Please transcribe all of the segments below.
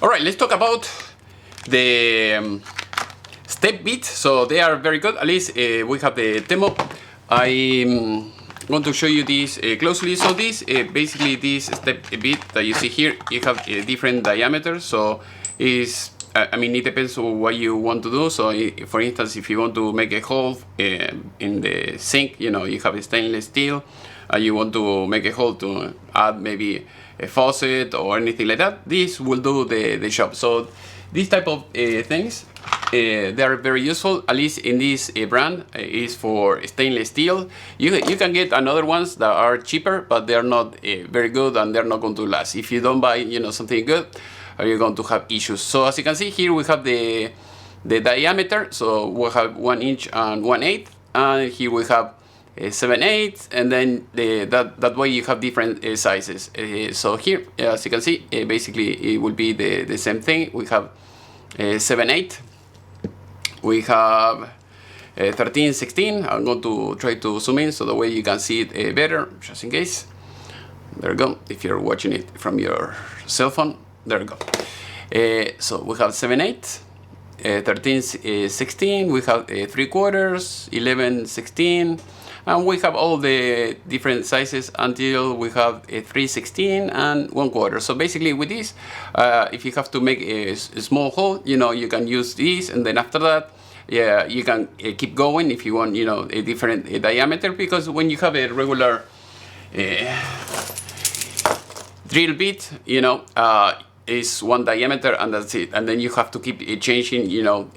All right, let's talk about the step bit. So they are very good. At least we have the temo. I'm going to show you this closely. So this basically this step bit that you see here, you have a different diameter. So is I mean, it depends on what you want to do. So for instance, if you want to make a hole in the sink, you know, you have a stainless steel, you want to make a hole to add maybe a faucet or anything like that, this will do the job. So these type of things, they are very useful. At least in this brand is for stainless steel. You can get another ones that are cheaper, but they're not very good and they're not going to last. If you don't buy, you know, something good, you're going to have issues. So as you can see here, we have the diameter. So we have 1 inch and 1/8, and here we have 7/8, and then that way you have different sizes. So here, as you can see, basically it will be the same thing. We have 7/8. We have 13/16. I'm going to try to zoom in so the way you can see it better, just in case. There you go. If you're watching it from your cell phone, there you go. So we have 7/8, 13/16. We have 3/4, 11/16. And we have all the different sizes until we have a 3/16 and 1/4. So basically with this, if you have to make a small hole, you know, you can use this, and then after that, yeah, you can keep going if you want, you know, a different diameter, because when you have a regular drill bit, you know, is one diameter and that's it, and then you have to keep changing, you know,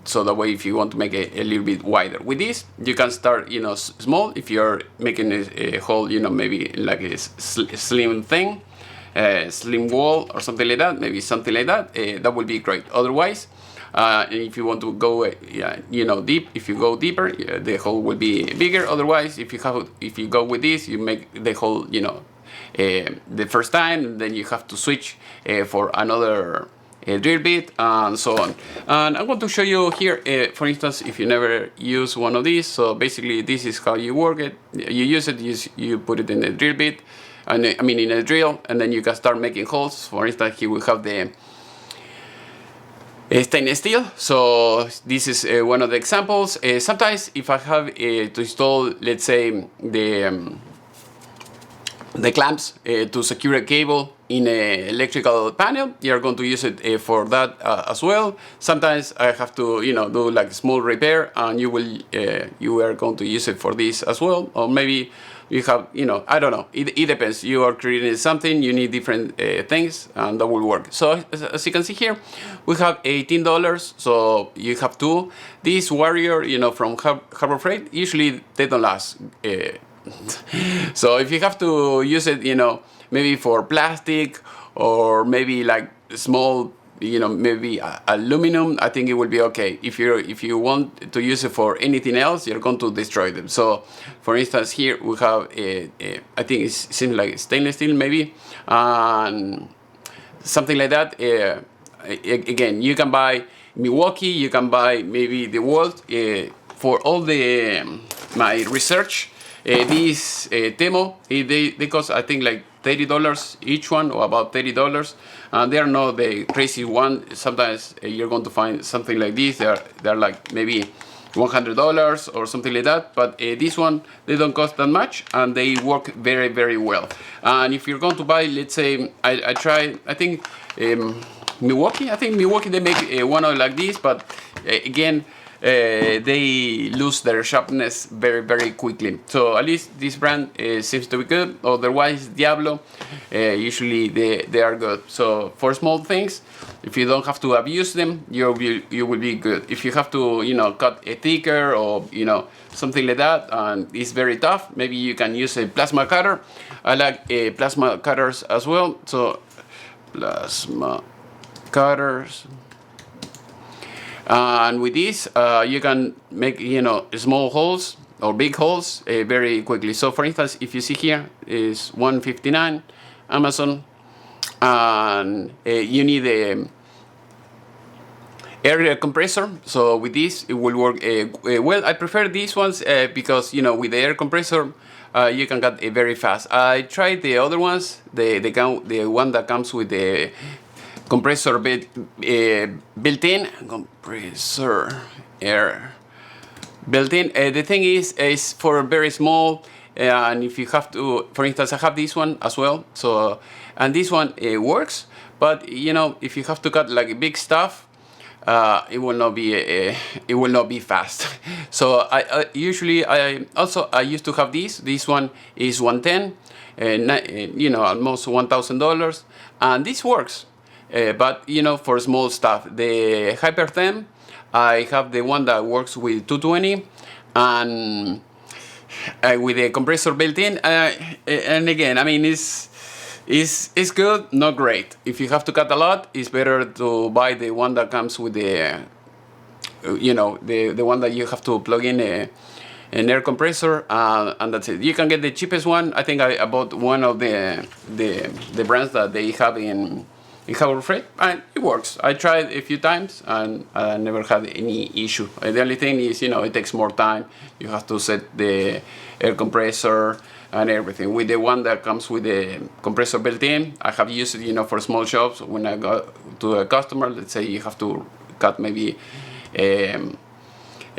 so that way if you want to make a little bit wider. With this, you can start, you know, small. If you're making a hole, you know, maybe like a slim thing, slim wall or something like that, maybe something like that, that will be great. Otherwise, if you want to go, you know, deep, if you go deeper, the hole will be bigger. Otherwise, if you go with this, you make the hole, you know, the first time, then you have to switch for another drill bit and so on. And I'm going to show you here, for instance, if you never use one of these. So basically this is how you work it. You use it, you put it in the drill bit, and I mean in a drill, and then you can start making holes. For instance, here we have the stainless steel. So this is one of the examples. Sometimes if I have to install, let's say, the clamps to secure a cable in an electrical panel, you're going to use it for that as well. Sometimes I have to, you know, do like a small repair, and you are going to use it for this as well. Or maybe you have, you know, I don't know, it depends. You are creating something, you need different things, and that will work. So as you can see here, we have $18, so you have two. This Warrior, you know, from Harbor Freight, usually they don't last. So if you have to use it, you know, maybe for plastic or maybe like small, you know, maybe aluminum, I think it will be okay. If you want to use it for anything else, you're going to destroy them. So for instance, here we have I think it seems like stainless steel maybe, and something like that. Again, you can buy Milwaukee, you can buy maybe the World. For all my research, these temo, they cost, I think, like $30 each one, or about $30. And they're not the crazy one. Sometimes you're going to find something like this. They're like maybe $100 or something like that. But this one, they don't cost that much, and they work very, very well. And if you're going to buy, let's say, I think Milwaukee. I think Milwaukee, they make one like this, but again, they lose their sharpness very, very quickly. So at least this brand seems to be good. Otherwise, Diablo, usually they are good. So for small things, if you don't have to abuse them, you will be good. If you have to, you know, cut a thicker or, you know, something like that, and it's very tough, maybe you can use a plasma cutter. I like plasma cutters as well. So plasma cutters. And with this, you can make, you know, small holes or big holes very quickly. So for instance, if you see here is $159 Amazon, and you need a air compressor. So with this, it will work well. I prefer these ones because, you know, with the air compressor, you can get very fast. I tried the other ones, the one that comes with the compressor built-in, compressor air built-in. The thing is for very small, and if you have to, for instance, I have this one as well. So, and this one works, but you know, if you have to cut like big stuff, it will not be fast. So I usually I used to have this. This one is 110, you know, almost $1,000, and this works. But you know, for small stuff, the Hypertherm, I have the one that works with 220, and with the compressor built in. And again, I mean, it's good, not great. If you have to cut a lot, it's better to buy the one that comes with the, you know, the one that you have to plug in an air compressor, and that's it. You can get the cheapest one. I think I bought one of the brands that they have in Harbor Freight, and it works. I tried a few times and I never had any issue. The only thing is, you know, it takes more time. You have to set the air compressor and everything. With the one that comes with the compressor built in, I have used it, you know, for small shops. When I go to a customer, let's say you have to cut maybe a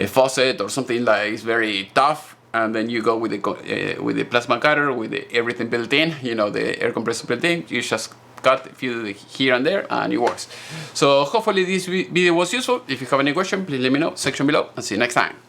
faucet or something like it's very tough, and then you go with the plasma cutter with everything built in, you know, the air compressor built in. You just cut a few here and there, and it works. So hopefully this video was useful. If you have any question, please let me know section below, and see you next time.